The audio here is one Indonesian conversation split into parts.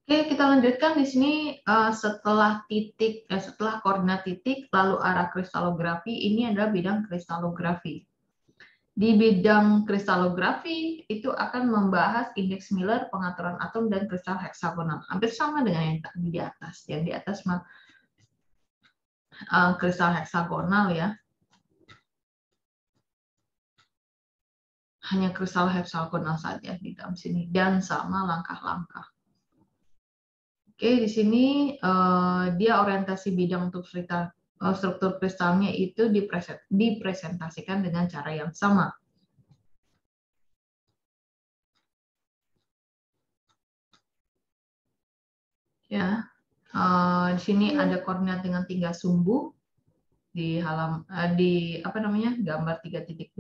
Oke, kita lanjutkan di sini setelah koordinat titik lalu arah kristalografi, ini adalah bidang kristalografi. Di bidang kristalografi itu akan membahas indeks Miller, pengaturan atom dan kristal heksagonal. Hampir sama dengan yang tadi di atas. Yang di atas kristal heksagonal ya. Hanya kristal heksagonal saja di dalam sini dan sama langkah-langkah. Oke, di sini dia orientasi bidang untuk struktur kristalnya itu dipresentasikan dengan cara yang sama. Ya, di sini ada koordinat dengan 3 sumbu di gambar 3.20.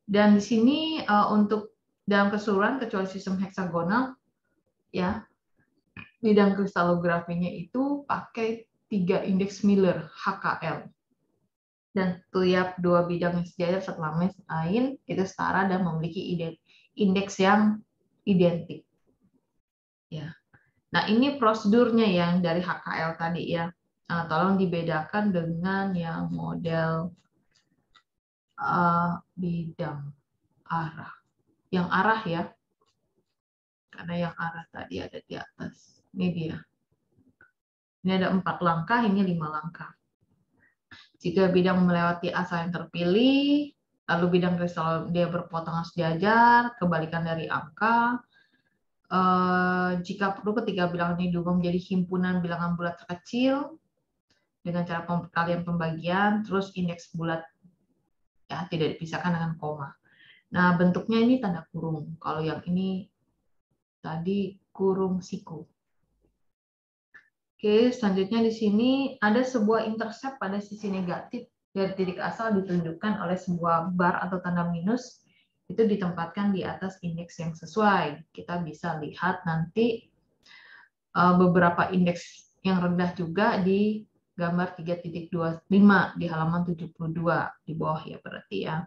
Dan di sini untuk dalam keseluruhan kecuali sistem heksagonal ya, bidang kristalografinya itu pakai 3 indeks Miller HKL. Dan tiap 2 bidang yang sejajar setelah lain itu setara dan memiliki indeks yang identik. Ya. Nah, ini prosedurnya yang dari HKL tadi ya. Tolong dibedakan dengan yang model bidang arah. Yang arah ya. Karena yang arah tadi ada di atas. Ini dia. Ini ada 4 langkah, ini 5 langkah. Jika bidang melewati asal yang terpilih, lalu bidang kristal dia berpotongan sejajar, kebalikan dari angka. Jika perlu ketika bilangan ini diubah menjadi himpunan bilangan bulat terkecil dengan cara perkalian pembagian, terus indeks bulat ya tidak dipisahkan dengan koma. Nah, bentuknya ini tanda kurung. Kalau yang ini tadi kurung siku. Oke, selanjutnya di sini ada sebuah intercept pada sisi negatif dari titik asal ditunjukkan oleh sebuah bar atau tanda minus, itu ditempatkan di atas indeks yang sesuai. Kita bisa lihat nanti beberapa indeks yang rendah juga di gambar 3.25 di halaman 72 di bawah ya berarti ya.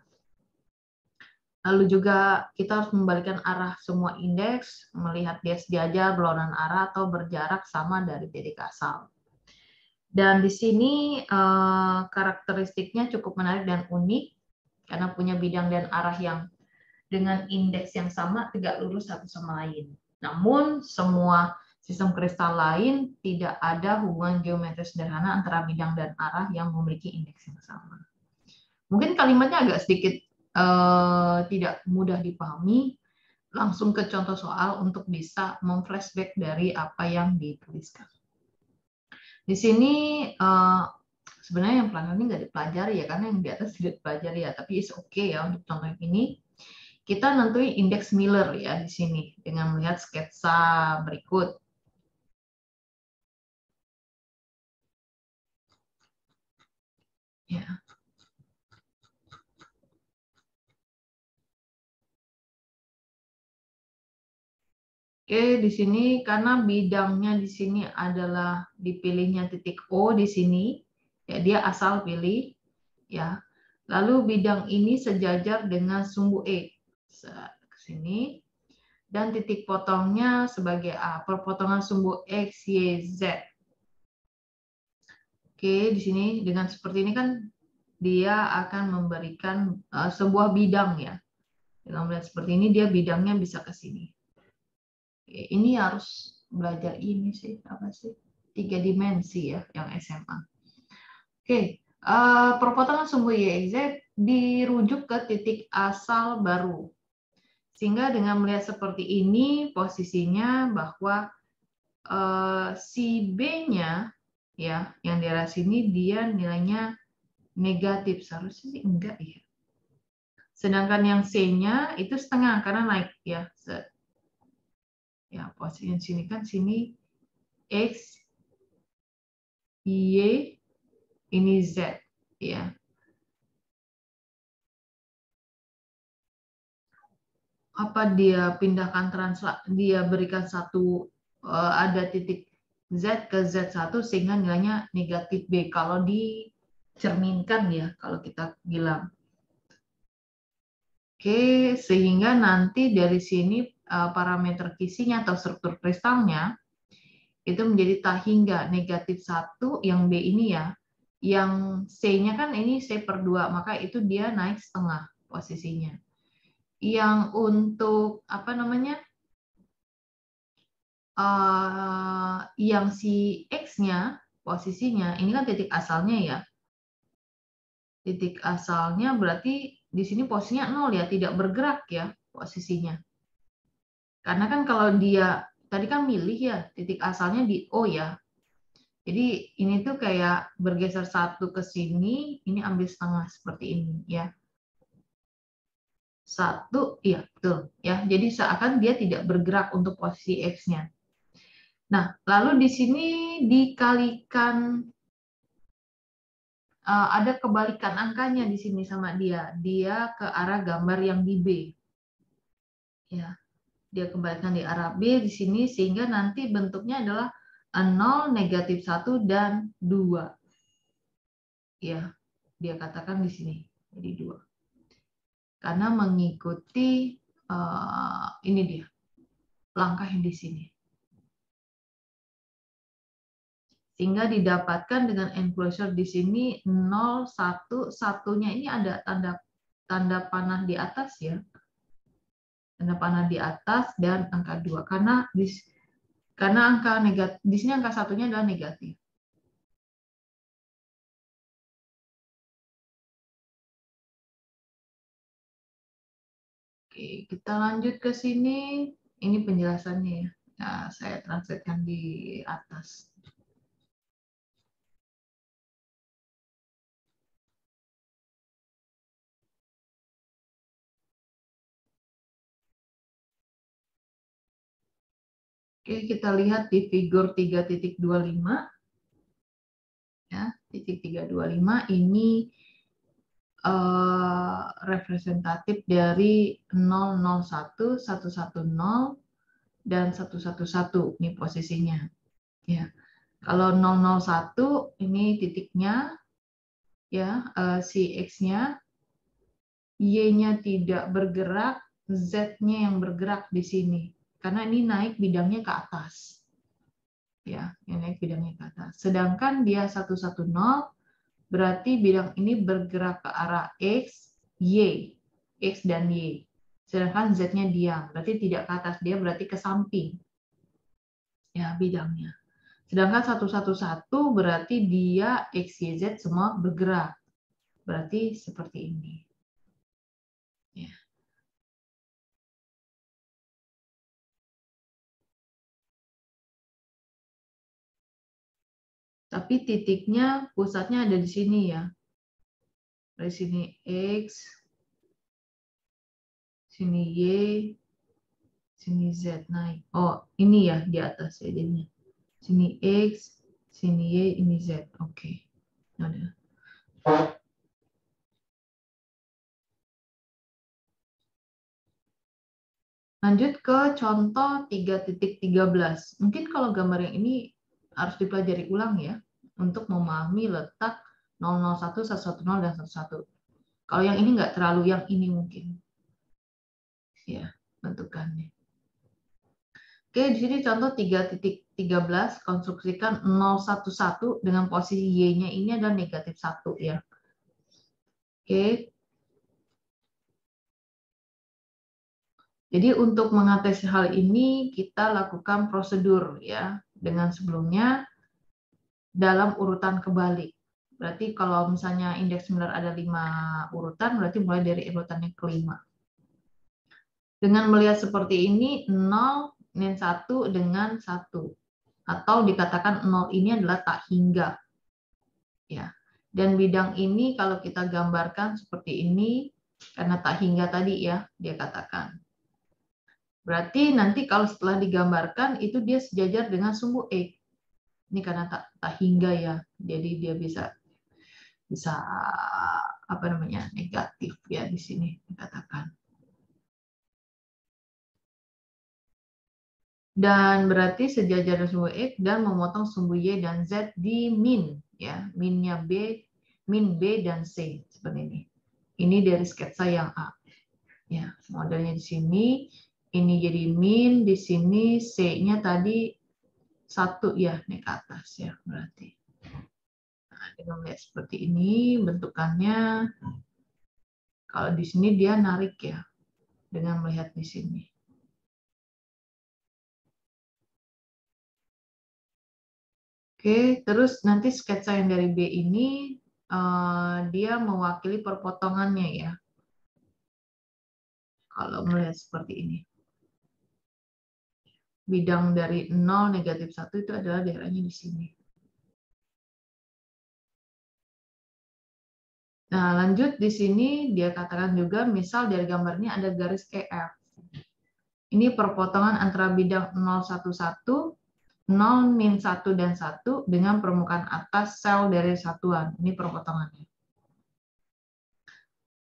Lalu juga kita harus membalikan arah semua indeks, melihat dia sejajar, berlawanan arah, atau berjarak sama dari titik asal. Dan di sini karakteristiknya cukup menarik dan unik, karena punya bidang dan arah yang dengan indeks yang sama, tegak lurus satu sama lain. Namun, semua sistem kristal lain tidak ada hubungan geometris sederhana antara bidang dan arah yang memiliki indeks yang sama. Mungkin kalimatnya agak sedikit tidak mudah dipahami, langsung ke contoh soal untuk bisa memflashback dari apa yang dituliskan. Di sini sebenarnya yang pelanggan ini nggak dipelajari ya, karena yang di atas tidak dipelajari ya, tapi is okay ya untuk contoh ini. Kita nentuin indeks Miller ya di sini dengan melihat sketsa berikut. Ya. Oke, di sini karena bidangnya di sini adalah dipilihnya titik O di sini, ya dia asal pilih, ya. Lalu bidang ini sejajar dengan sumbu E ke sini, dan titik potongnya sebagai A, perpotongan sumbu X, Y, Z. Oke, di sini dengan seperti ini kan dia akan memberikan sebuah bidang ya. Dengan melihat seperti ini dia bidangnya bisa ke sini. Ini harus belajar ini sih, apa sih? 3 dimensi ya, yang SMA. Oke, perpotongan sumbu Y, Z dirujuk ke titik asal baru. Sehingga dengan melihat seperti ini, posisinya bahwa si B-nya, ya, yang di arah sini, dia nilainya negatif. Seharusnya sih enggak ya. Sedangkan yang C-nya itu setengah, karena naik ya. Ya, posisi sini kan sini X, Y, ini Z ya. Apa dia pindahkan dia berikan satu ada titik Z ke Z1 sehingga nilainya negatif B kalau dicerminkan ya kalau kita bilang. Oke, sehingga nanti dari sini parameter kisinya atau struktur kristalnya itu menjadi tak hingga -1 yang B ini ya. Yang C-nya kan ini C/2, maka itu dia naik setengah posisinya. Yang untuk apa namanya? Yang si X-nya posisinya, ini kan titik asalnya ya. Titik asalnya berarti di sini posisinya 0 ya, tidak bergerak ya posisinya. Karena kan kalau dia tadi kan milih ya, titik asalnya di O ya. Jadi ini tuh kayak bergeser 1 ke sini, ini ambil setengah seperti ini ya. 1, iya betul ya. Jadi seakan dia tidak bergerak untuk posisi X-nya. Nah, lalu di sini dikalikan, ada kebalikan angkanya di sini sama dia. Dia ke arah gambar yang di B. Ya, dia kembalikan di arah B di sini sehingga nanti bentuknya adalah 0, -1 dan 2. Ya, dia katakan di sini jadi 2. Karena mengikuti ini dia langkah yang di sini. Sehingga didapatkan dengan enclosure di sini 0, 1, satunya ini ada tanda panah di atas ya. Tanda panah di atas dan angka 2 karena angka negatif di sini, angka satunya adalah negatif. Oke, kita lanjut ke sini. Ini penjelasannya ya. Nah, saya translatekan di atas. Oke, kita lihat di figur 3.25. Ya, titik 325 ini representatif dari 001, 110, dan 111. Ini posisinya. Ya. Kalau 001 ini titiknya, ya, si X-nya, Y-nya tidak bergerak, Z-nya yang bergerak di sini. Karena ini naik bidangnya ke atas. Ya, yang naik bidangnya ke atas. Sedangkan dia 110, berarti bidang ini bergerak ke arah X, Y. X dan Y. Sedangkan Z-nya diam, berarti tidak ke atas, dia berarti ke samping. Ya, bidangnya. Sedangkan 111 berarti dia X, Y, Z semua bergerak. Berarti seperti ini. Ya. Tapi titiknya, pusatnya ada di sini ya. Dari sini X, sini Y, sini Z naik. Oh, ini ya di atas ya jadinya. Sini X, sini Y, ini Z. Oke. Ada. Lanjut ke contoh 3.13. Mungkin kalau gambar yang ini harus dipelajari ulang ya untuk memahami letak 001, 110, dan 11. Kalau yang ini nggak terlalu, yang ini mungkin. Ya, bentukannya. Oke, di sini contoh 3.13, konstruksikan 011 dengan posisi Y-nya ini adalah -1 ya. Oke. Jadi untuk mengatasi hal ini kita lakukan prosedur ya dengan sebelumnya dalam urutan kebalik. Berarti kalau misalnya indeks similar ada 5 urutan, berarti mulai dari urutan yang kelima. Dengan melihat seperti ini, 0 min 1 dengan 1. Atau dikatakan 0 ini adalah tak hingga. Ya. Dan bidang ini kalau kita gambarkan seperti ini, karena tak hingga tadi ya, dia katakan. Berarti nanti kalau setelah digambarkan, itu dia sejajar dengan sumbu X. Ini karena tak hingga ya, jadi dia bisa apa namanya negatif ya di sini dikatakan. Dan berarti sejajar dengan sumbu X dan memotong sumbu Y dan Z di min ya, minnya B, min B dan C seperti ini. Ini dari sketsa yang A. Ya, modelnya di sini ini jadi min, di sini C-nya tadi 1 ya, naik ke atas ya berarti. Nah, dengan melihat seperti ini bentukannya, kalau di sini dia narik ya, dengan melihat di sini. Oke, terus nanti sketsa yang dari B ini dia mewakili perpotongannya ya. Kalau melihat seperti ini. Bidang dari 0, negatif 1 itu adalah daerahnya di sini. Nah, lanjut di sini dia katakan juga, misal dari gambar ini ada garis EF. Ini perpotongan antara bidang 011, 0, min 1, dan 1 dengan permukaan atas sel dari satuan. Ini perpotongannya.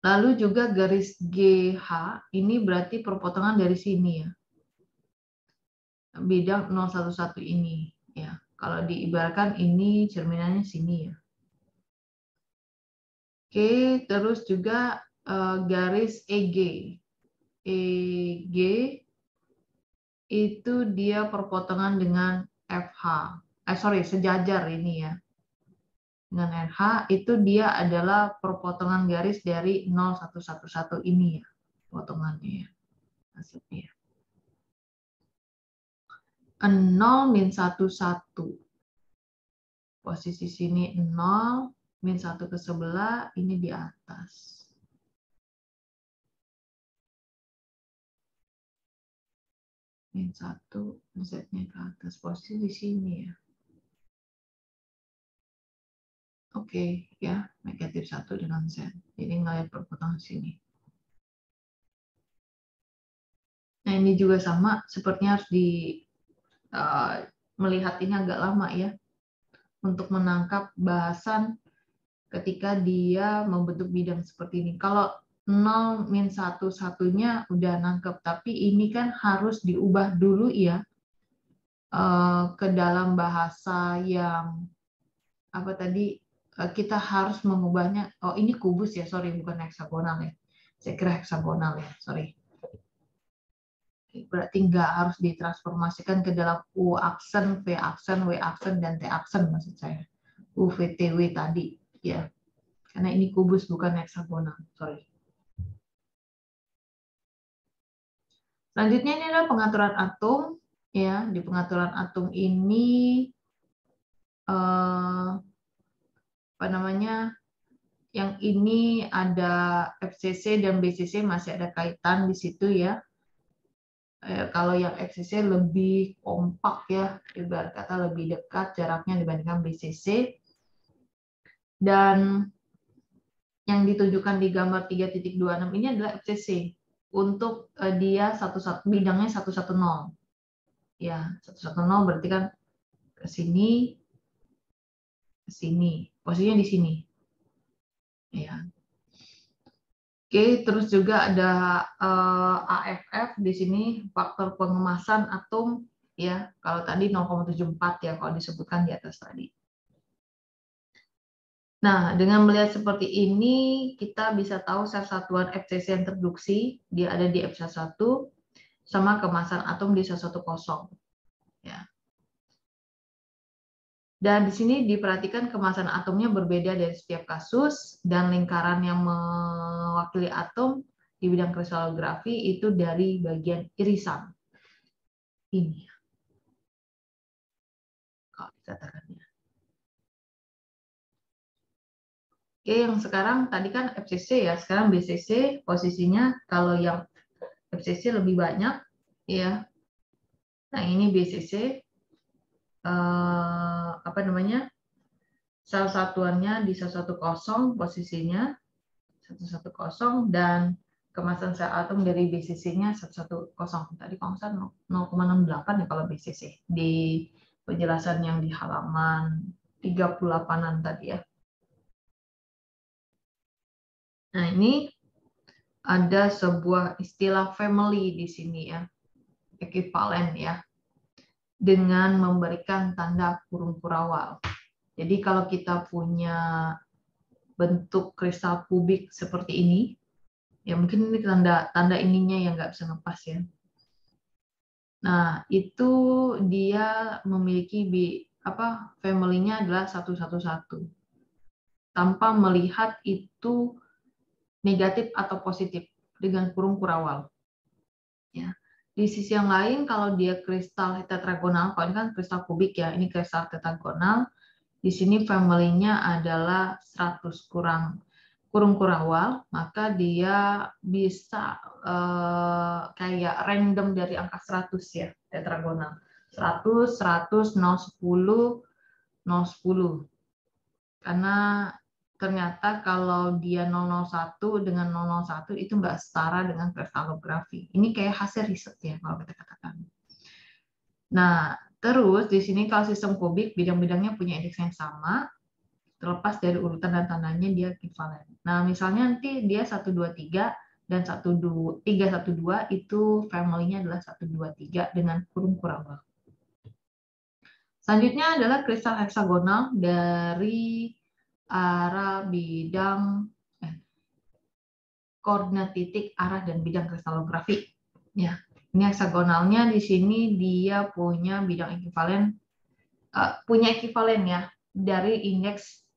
Lalu juga garis GH, ini berarti perpotongan dari sini ya. Bidang 011 ini. Ya, kalau diibaratkan ini cerminannya sini ya. Oke, terus juga garis EG. EG itu dia perpotongan dengan FH. Sejajar ini ya. Dengan RH itu dia adalah perpotongan garis dari 0111 ini ya. Potongannya ya. Maksudnya. 0, min 11. Posisi sini 0, min 1 ke sebelah, ini di atas. Min 1, Z-nya ke atas. Posisi di sini ya. Oke, ya, negatif 1 dengan Z. Jadi ngelihat perpotongan sini. Nah, ini juga sama, sepertinya harus melihat ini agak lama ya, untuk menangkap bahasan ketika dia membentuk bidang seperti ini. Kalau 0, min 1, satunya udah nangkep, tapi ini kan harus diubah dulu ya, ke dalam bahasa yang apa tadi, kita harus mengubahnya. Oh, ini kubus ya, sorry, bukan heksagonal ya. Saya kira heksagonal ya, sorry. Berarti nggak harus ditransformasikan ke dalam U aksen, V aksen, W aksen, dan T aksen maksud saya. U, V, T, W tadi ya. Karena ini kubus bukan heksagonal, sorry. Selanjutnya ini adalah pengaturan atom ya. Di pengaturan atom ini apa namanya? Yang ini ada FCC dan BCC masih ada kaitan di situ ya. Kalau yang FCC lebih kompak ya, ibarat kata lebih dekat jaraknya dibandingkan BCC. Dan yang ditunjukkan di gambar 3.26 ini adalah FCC. Untuk dia bidangnya 110. Ya, 110 berarti kan ke sini, posisinya di sini. Ya. Oke, terus juga ada AFF di sini, faktor pengemasan atom ya. Kalau tadi 0,74 ya kalau disebutkan di atas tadi. Nah, dengan melihat seperti ini kita bisa tahu sel satuan FCC yang terduksi, dia ada di F1 sama kemasan atom di 110. Ya. Dan di sini diperhatikan kemasan atomnya berbeda dari setiap kasus, dan lingkaran yang mewakili atom di bidang kristalografi itu dari bagian irisan. Ini. Kalau dikatakannya. Oke, yang sekarang tadi kan FCC ya, sekarang BCC posisinya kalau yang FCC lebih banyak, ya. Nah ini BCC, apa namanya? Sel satuannya di 110 posisinya 110 dan kemasan sel atom dari BCC-nya 110. Tadi kalau nggak salah 0,68 ya kalau BCC di penjelasan yang di halaman 38-an tadi ya. Nah, ini ada sebuah istilah family di sini ya, ekivalen ya, dengan memberikan tanda kurung kurawal. Jadi kalau kita punya bentuk kristal kubik seperti ini, ya mungkin ini tanda ininya yang nggak bisa ngepas ya. Nah, itu dia memiliki family-nya adalah 111 tanpa melihat itu negatif atau positif dengan kurung kurawal. Ya. Di sisi yang lain, kalau dia kristal tetragonal, kalau ini kan kristal kubik ya, ini kristal tetragonal, di sini family-nya adalah 100 kurung kurawal, maka dia bisa kayak random dari angka 100 ya, tetragonal. 100, 100, 0, 10, 0, 10. Karena ternyata kalau dia 001 dengan 001 itu nggak setara dengan kristalografi. Ini kayak hasil riset ya kalau kita katakan. Nah, terus di sini kalau sistem kubik bidang-bidangnya punya indeks yang sama, terlepas dari urutan dan tandanya dia ekivalen. Nah, misalnya nanti dia 123 dan 312 itu family-nya adalah 123 dengan kurung kurawal. Selanjutnya adalah kristal heksagonal dari arah bidang koordinat titik, arah dan bidang kristalografi. Ya, ini heksagonalnya di sini dia punya bidang ekivalen, punya ekivalen ya dari indeks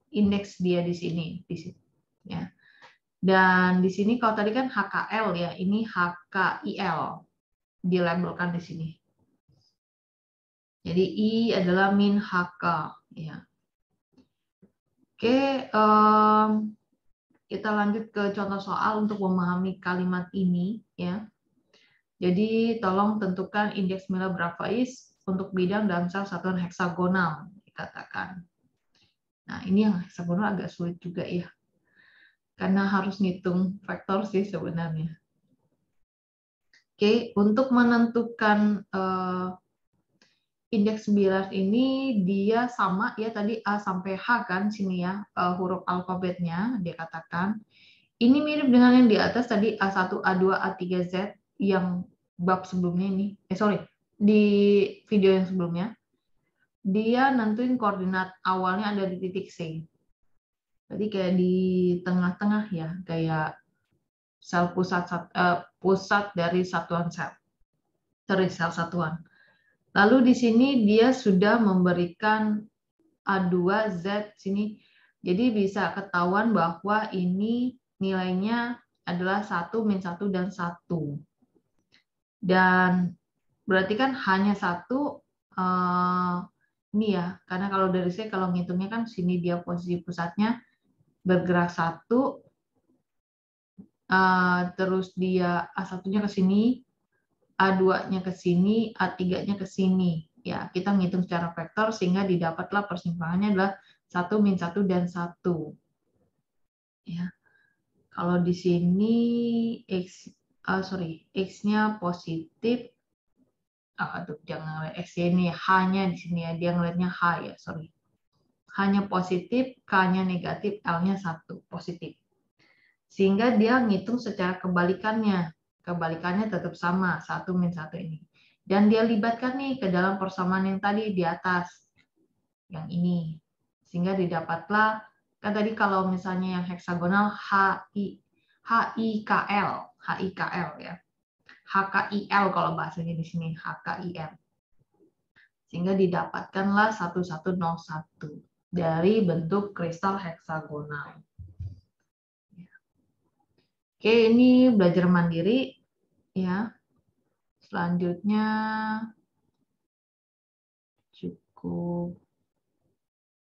dia di sini. Ya. Dan di sini kalau tadi kan HKL ya, ini HKIL dilabelkan di sini. Jadi I adalah min HK ya. Oke, kita lanjut ke contoh soal untuk memahami kalimat ini ya. Jadi tolong tentukan indeks Miller Bravais untuk bidang dalam sel satuan heksagonal dikatakan. Nah, ini yang heksagonal agak sulit juga ya. Karena harus ngitung faktor sih sebenarnya. Oke, untuk menentukan indeks bilas ini dia sama ya tadi A sampai H kan sini ya huruf alfabetnya dia katakan. Ini mirip dengan yang di atas tadi A1, A2, A3Z yang bab sebelumnya ini. Di video yang sebelumnya. Dia nentuin koordinat awalnya ada di titik C. Jadi kayak di tengah-tengah ya, kayak sel pusat dari satuan sel. Dari sel satuan. Lalu di sini dia sudah memberikan A2Z sini. Jadi bisa ketahuan bahwa ini nilainya adalah 1, min 1, dan 1. Dan berarti kan hanya 1 ini ya. Karena kalau dari saya kalau ngitungnya kan sini dia posisi pusatnya bergerak 1, terus dia A1-nya ke sini, A2-nya ke sini, A3-nya ke sini. Ya, kita menghitung secara vektor sehingga didapatlah persimpangannya adalah 1, min 1, dan 1. Ya. Kalau di sini X-nya positif. Aduh, jangan ngeliat X ini, H-nya di sini ya. Dia ngeliatnya H ya, H-nya positif, K-nya negatif, L-nya 1, positif. Sehingga dia ngitung secara kebalikannya. Kebalikannya tetap sama, 1 min 1 ini. Dan dia libatkan nih ke dalam persamaan yang tadi di atas. Yang ini. Sehingga didapatlah, kan tadi kalau misalnya yang heksagonal HIKL ya. HKIL kalau bahasanya di sini, HKIL. Sehingga didapatkanlah 1101 dari bentuk kristal heksagonal. Oke, ini belajar mandiri ya. Selanjutnya cukup.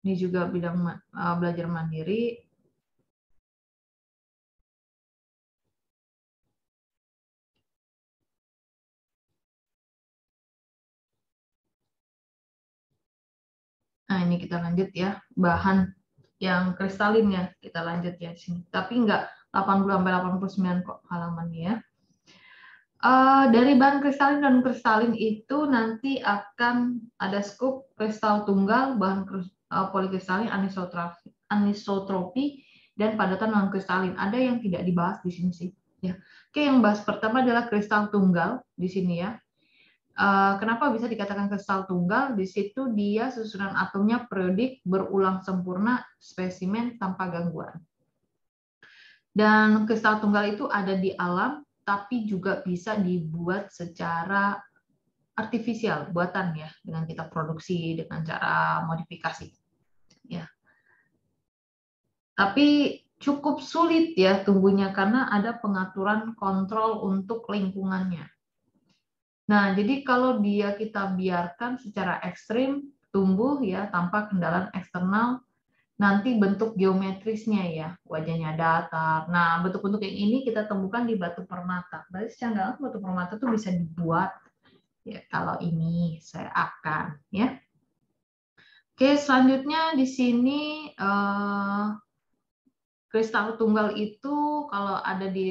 Ini juga bidang belajar mandiri. Nah, ini kita lanjut ya. Bahan yang kristalin ya, kita lanjut ya di sini. Tapi enggak 80 sampai 89 kok halamannya ya. Dari bahan kristalin dan kristalin itu nanti akan ada skup kristal tunggal, bahan polikristalin, anisotropi, dan padatan non kristalin. Ada yang tidak dibahas di sini sih. Ya. Oke, yang bahas pertama adalah kristal tunggal di sini ya. Kenapa bisa dikatakan kristal tunggal? Di situ dia susunan atomnya periodik, berulang sempurna, spesimen tanpa gangguan. Dan kristal tunggal itu ada di alam, tapi juga bisa dibuat secara artifisial, buatan ya, dengan kita produksi dengan cara modifikasi. Ya. Tapi cukup sulit ya tumbuhnya karena ada pengaturan kontrol untuk lingkungannya. Nah, jadi kalau dia kita biarkan secara ekstrim tumbuh ya tanpa kendala eksternal, nanti bentuk geometrisnya ya, wajahnya datar. Nah, bentuk-bentuk yang ini kita temukan di batu permata. Berarti secara nggak langsung batu permata itu bisa dibuat ya. Kalau ini saya akan ya. Oke, selanjutnya di sini kristal tunggal itu kalau ada di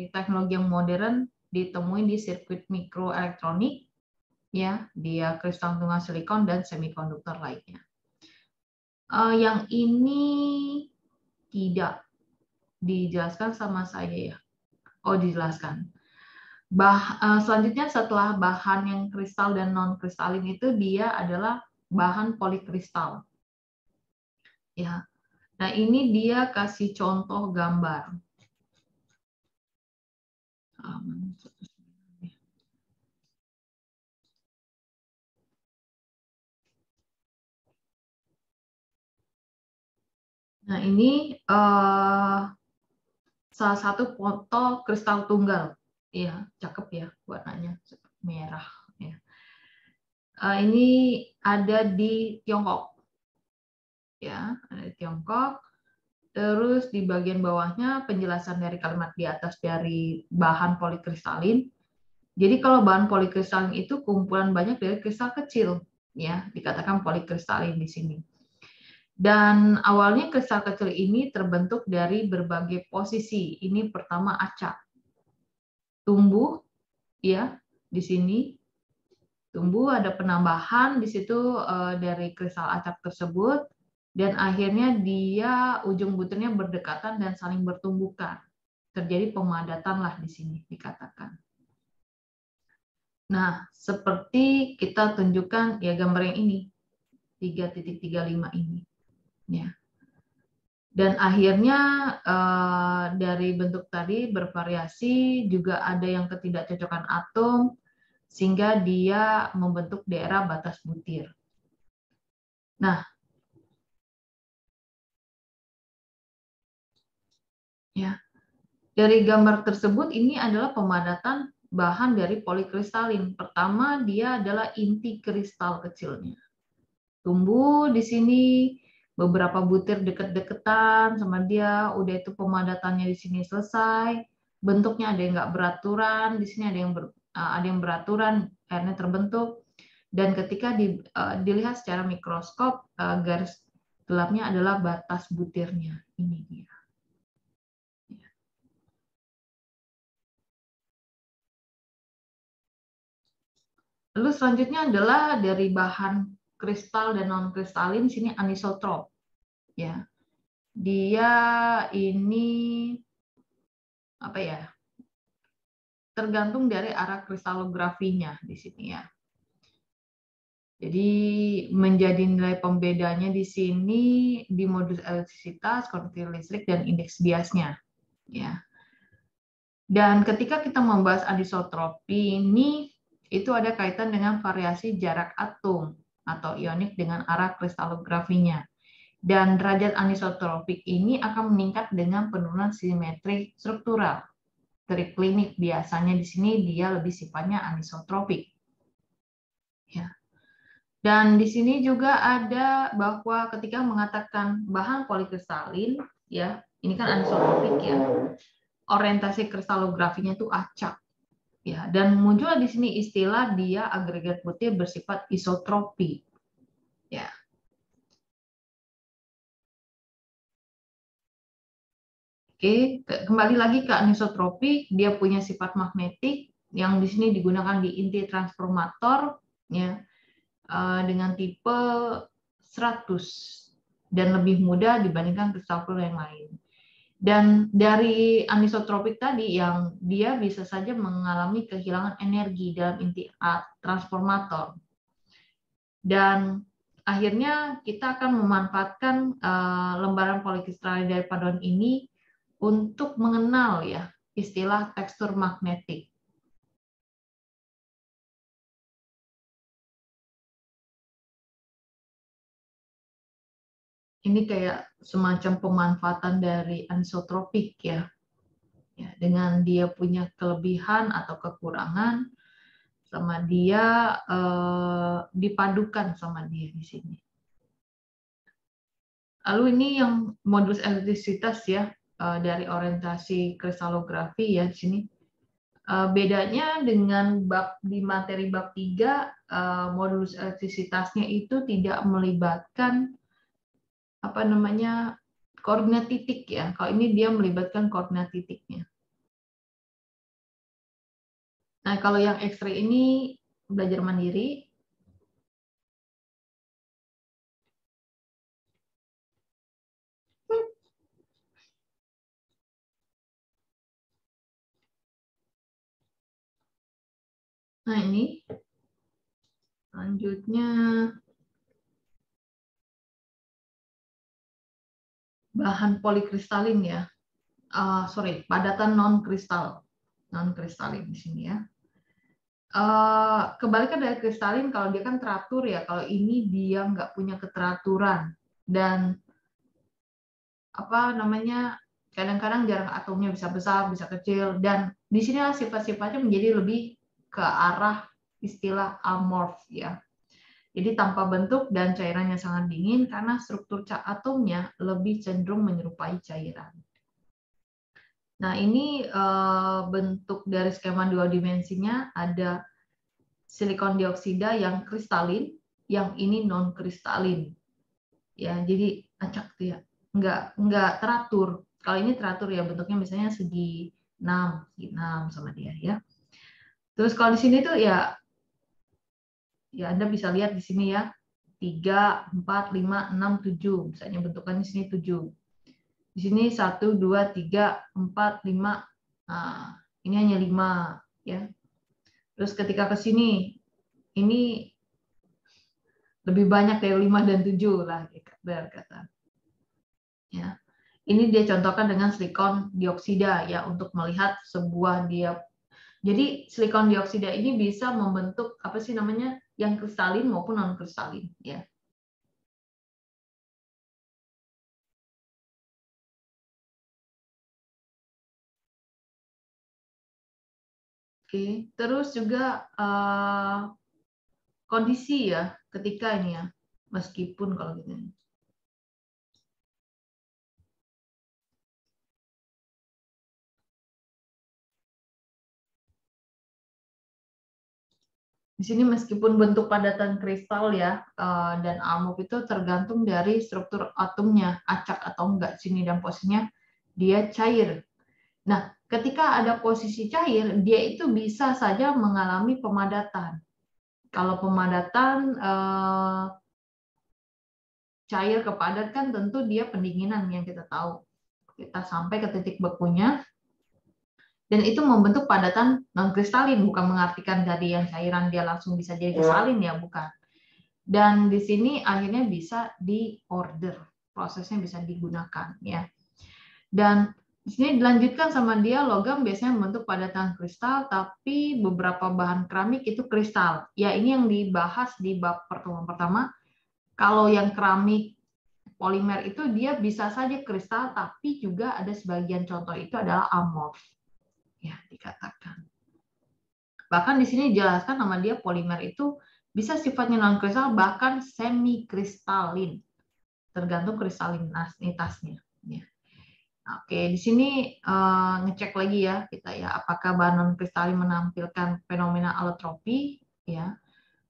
teknologi yang modern ditemuin di sirkuit mikroelektronik ya, dia kristal tunggal silikon dan semikonduktor lainnya. Yang ini tidak dijelaskan sama saya ya. Oh, dijelaskan. Selanjutnya setelah bahan yang kristal dan non kristalin itu dia adalah bahan polikristal. Ya. Nah, ini dia kasih contoh gambar. Nah, ini salah satu foto kristal tunggal. Iya, cakep ya warnanya merah. Ya. Ini ada di Tiongkok. Ya, ada di Tiongkok. Terus di bagian bawahnya penjelasan dari kalimat di atas dari bahan polikristalin. Jadi kalau bahan polikristalin itu kumpulan banyak dari kristal kecil, ya dikatakan polikristalin di sini. Dan awalnya kristal kecil ini terbentuk dari berbagai posisi. Ini pertama acak, tumbuh, ya di sini tumbuh ada penambahan di situ dari kristal acak tersebut. Dan akhirnya dia ujung butirnya berdekatan dan saling bertumbukan. Terjadi pemadatan lah di sini dikatakan. Nah, seperti kita tunjukkan ya gambar yang ini 3.35 ini. Ya. Dan akhirnya dari bentuk tadi bervariasi, juga ada yang ketidakcocokan atom sehingga dia membentuk daerah batas butir. Nah, ya. Dari gambar tersebut ini adalah pemadatan bahan dari polikristalin. Pertama, dia adalah inti kristal kecilnya. Tumbuh di sini beberapa butir deket-deketan sama dia, udah itu pemadatannya di sini selesai. Bentuknya ada yang nggak beraturan, di sini ada yang beraturan, akhirnya terbentuk. Dan ketika dilihat secara mikroskop, garis gelapnya adalah batas butirnya. Ini dia. Lalu selanjutnya adalah dari bahan kristal dan non kristalin, sini anisotrop. Ya, dia ini apa ya? Tergantung dari arah kristalografinya di sini ya. Jadi menjadi nilai pembedanya di sini di modus elastisitas, konduktiviti listrik, dan indeks biasnya. Ya. Dan ketika kita membahas anisotropi ini, itu ada kaitan dengan variasi jarak atom atau ionik dengan arah kristalografinya. Dan derajat anisotropik ini akan meningkat dengan penurunan simetri struktural. Triklinik biasanya di sini dia lebih sifatnya anisotropik. Ya. Dan di sini juga ada bahwa ketika mengatakan bahan polikristalin, ya ini kan anisotropik ya, orientasi kristalografinya itu acak. Ya, dan muncul di sini istilah dia agregat butir bersifat isotropi. Ya. Oke, kembali lagi ke anisotropi, dia punya sifat magnetik yang di sini digunakan di inti transformator ya dengan tipe 100 dan lebih mudah dibandingkan kristal yang lain. Dan dari anisotropik tadi yang dia bisa saja mengalami kehilangan energi dalam inti transformator. Dan akhirnya kita akan memanfaatkan lembaran polikristalin dari paduan ini untuk mengenal ya istilah tekstur magnetik. ini kayak semacam pemanfaatan dari anisotropik ya. Ya, dengan dia punya kelebihan atau kekurangan, sama dia dipadukan sama dia di sini. Lalu ini yang modulus elektrisitas ya, dari orientasi kristalografi ya di sini. Bedanya dengan bab di materi bab 3, modulus elektrisitasnya itu tidak melibatkan apa namanya koordinat titik ya. Kalau ini dia melibatkan koordinat titiknya. Nah, kalau yang X-ray ini belajar mandiri. Nah, ini selanjutnya bahan polikristalin ya. Sorry, padatan non-kristalin di sini ya. Kebalikan dari kristalin, kalau dia kan teratur ya, kalau ini dia nggak punya keteraturan dan apa namanya kadang-kadang jarak atomnya bisa besar, bisa kecil, dan di sini sifat-sifatnya menjadi lebih ke arah istilah amorf ya. Jadi tanpa bentuk dan cairannya sangat dingin karena struktur atomnya lebih cenderung menyerupai cairan. Nah, ini bentuk dari skema dua dimensinya, ada silikon dioksida yang kristalin, yang ini non kristalin. Ya, jadi acak tuh ya. Enggak teratur. Kalau ini teratur ya, bentuknya misalnya segi 6 sama dia ya. Terus kalau di sini tuh ya Anda bisa lihat di sini ya. 3, 4, 5, 6, 7. Misalnya bentukannya di sini 7. Di sini 1, 2, 3, 4, 5. Nah, ini hanya 5 ya. Terus ketika ke sini ini lebih banyak dari 5 dan 7 lah berkata. Ya. Ini dia contohkan dengan silikon dioksida ya untuk melihat sebuah dia. Jadi silikon dioksida ini bisa membentuk apa sih namanya yang kristalin maupun non kristalin ya. Oke, terus juga kondisi ya ketika ini ya, meskipun kalau gitu. Di sini meskipun bentuk padatan kristal ya dan amorf itu tergantung dari struktur atomnya, acak atau enggak sini dan posisinya dia cair. Nah, ketika ada posisi cair, dia itu bisa saja mengalami pemadatan. Kalau pemadatan cair ke padat kan tentu dia pendinginan yang kita tahu. Kita sampai ke titik bekunya, dan itu membentuk padatan non-kristalin, bukan mengartikan dari yang cairan dia langsung bisa jadi kristalin ya, bukan. Dan di sini akhirnya bisa diorder, prosesnya bisa digunakan ya. Dan di sini dilanjutkan sama dia logam biasanya membentuk padatan kristal, tapi beberapa bahan keramik itu kristal. Ya ini yang dibahas di bab pertemuan pertama. Kalau yang keramik polimer itu dia bisa saja kristal, tapi juga ada sebagian contoh itu adalah amorf. Ya, dikatakan. Bahkan di sini dijelaskan nama dia polimer itu bisa sifatnya non kristal bahkan semi kristalin, tergantung kristalinitasnya. Ya. Oke, di sini ngecek lagi ya kita ya, apakah bahan non kristalin menampilkan fenomena alotropi ya?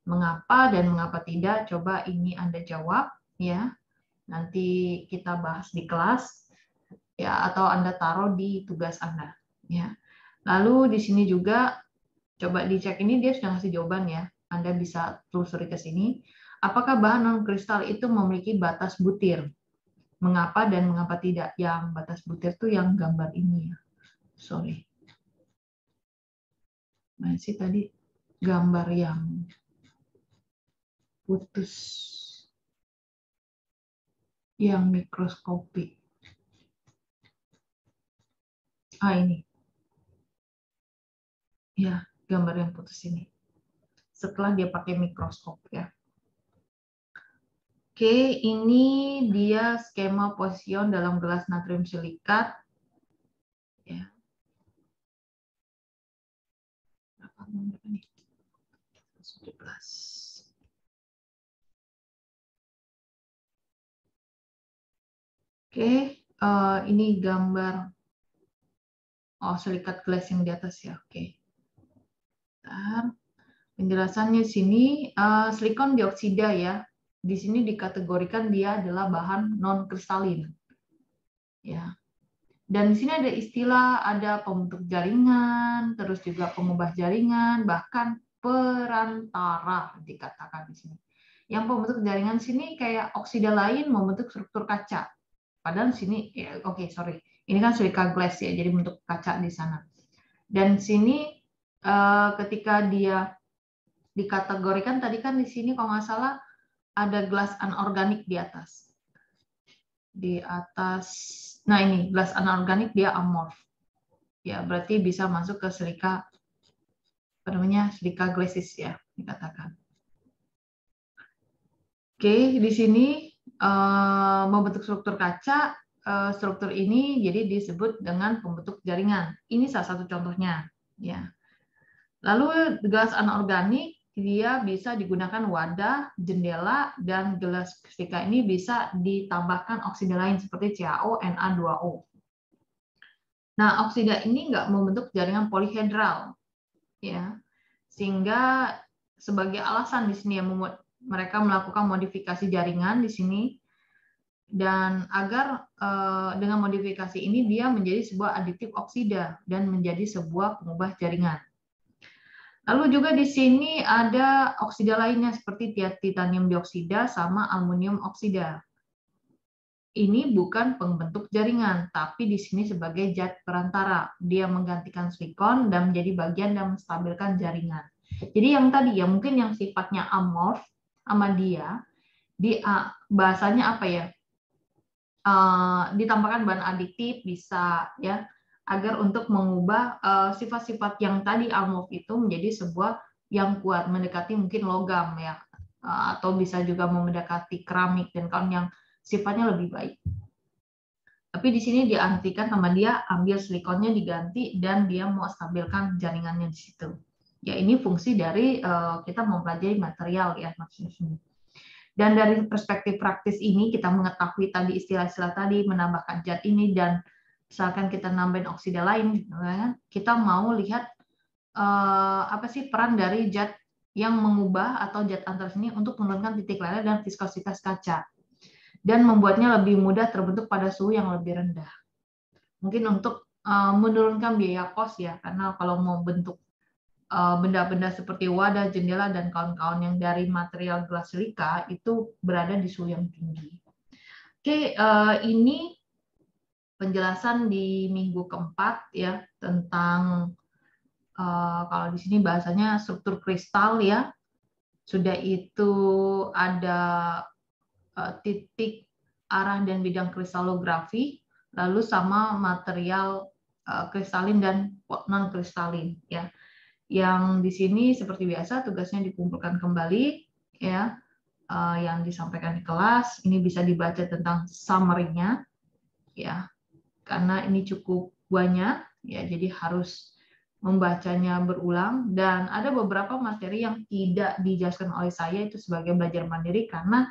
Mengapa dan mengapa tidak? Coba ini Anda jawab ya. Nanti kita bahas di kelas ya, atau Anda taruh di tugas Anda ya. Lalu di sini juga coba dicek, ini dia sudah ngasih jawaban ya. Anda bisa telusuri ke sini. Apakah bahan non kristal itu memiliki batas butir? Mengapa dan mengapa tidak? Yang batas butir itu yang gambar ini ya. Sorry. Masih tadi gambar yang putus, yang mikroskopik. Ini. Ya, gambar yang putus ini. Setelah dia pakai mikroskop ya. Oke, ini dia skema posion dalam gelas natrium silikat. Ya. Berapa nih? 17. Oke, ini gambar silikat gelas yang di atas ya. Oke. Bentar. Penjelasannya sini silikon dioksida ya. Di sini dikategorikan dia adalah bahan non kristalin. Ya. Dan di sini ada istilah, ada pembentuk jaringan, terus juga pengubah jaringan, bahkan perantara dikatakan di sini. Yang pembentuk jaringan sini kayak oksida lain membentuk struktur kaca. Padahal di sini, ya, sorry, ini kan silika glass ya, jadi bentuk kaca di sana. Dan sini ketika dia dikategorikan tadi kan di sini kalau nggak salah ada gelas anorganik di atas. Di atas, nah ini gelas anorganik dia amorf. Ya, berarti bisa masuk ke silika silika glasses ya dikatakan. Oke, di sini membentuk struktur kaca, struktur ini jadi disebut dengan pembentuk jaringan. Ini salah satu contohnya, ya. Lalu gelas anorganik dia bisa digunakan wadah, jendela, dan gelas silika ini bisa ditambahkan oksida lain seperti CaO, Na2O. Nah, oksida ini nggak membentuk jaringan polihedral, ya, sehingga sebagai alasan di sini yang membuat mereka melakukan modifikasi jaringan di sini, dan agar dengan modifikasi ini dia menjadi sebuah aditif oksida dan menjadi sebuah pengubah jaringan. Lalu juga di sini ada oksida lainnya seperti titanium dioksida sama aluminium oksida. Ini bukan pembentuk jaringan, tapi di sini sebagai zat perantara. Dia menggantikan silikon dan menjadi bagian dan menstabilkan jaringan. Jadi yang tadi ya mungkin yang sifatnya amorf sama dia, bahasanya apa ya? Ditambahkan bahan aditif bisa ya, agar untuk mengubah sifat-sifat yang tadi amorf itu menjadi sebuah yang kuat, mendekati mungkin logam ya, atau bisa juga mendekati keramik dan kawan yang sifatnya lebih baik. Tapi di sini diartikan sama dia ambil silikonnya diganti dan dia mau stabilkan jaringannya di situ. Ya ini fungsi dari kita mempelajari material ya maksudnya. Dan dari perspektif praktis ini kita mengetahui tadi istilah-istilah tadi, menambahkan zat ini dan misalkan kita nambahin oksida lain, kita mau lihat apa sih peran dari zat yang mengubah atau zat antar sini untuk menurunkan titik leleh dan viskositas kaca dan membuatnya lebih mudah terbentuk pada suhu yang lebih rendah. Mungkin untuk menurunkan biaya kos ya, karena kalau mau bentuk benda-benda seperti wadah, jendela, dan kawan-kawan yang dari material gelas silika itu berada di suhu yang tinggi. Oke, ini penjelasan di minggu keempat ya tentang kalau di sini bahasanya struktur kristal ya. Sudah itu ada titik arah dan bidang kristalografi, lalu sama material kristalin dan non kristalin ya. Yang di sini seperti biasa tugasnya dikumpulkan kembali ya, yang disampaikan di kelas. Ini bisa dibaca tentang summary-nya ya, karena ini cukup banyak ya, jadi harus membacanya berulang. Dan ada beberapa materi yang tidak dijelaskan oleh saya itu sebagai belajar mandiri karena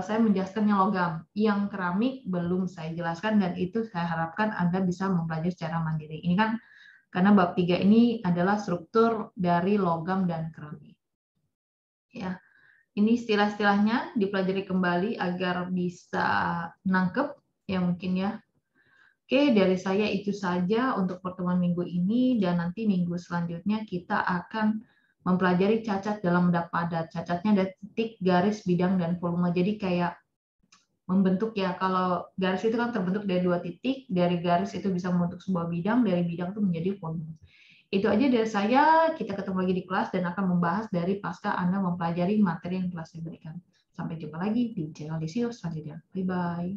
saya menjelaskannya logam, yang keramik belum saya jelaskan dan itu saya harapkan Anda bisa mempelajari secara mandiri. Ini kan karena bab 3 ini adalah struktur dari logam dan keramik. Ya, ini istilah-istilahnya dipelajari kembali agar bisa nangkep ya mungkin ya. Oke, dari saya itu saja untuk pertemuan minggu ini dan nanti minggu selanjutnya kita akan mempelajari cacat dalam benda padat. Cacatnya ada titik, garis, bidang, dan volume. Jadi kayak membentuk ya, kalau garis itu kan terbentuk dari 2 titik, dari garis itu bisa membentuk sebuah bidang, dari bidang itu menjadi volume. Itu aja dari saya, kita ketemu lagi di kelas dan akan membahas dari pasca Anda mempelajari materi yang telah saya berikan. Sampai jumpa lagi di channel Disius selanjutnya. Bye-bye.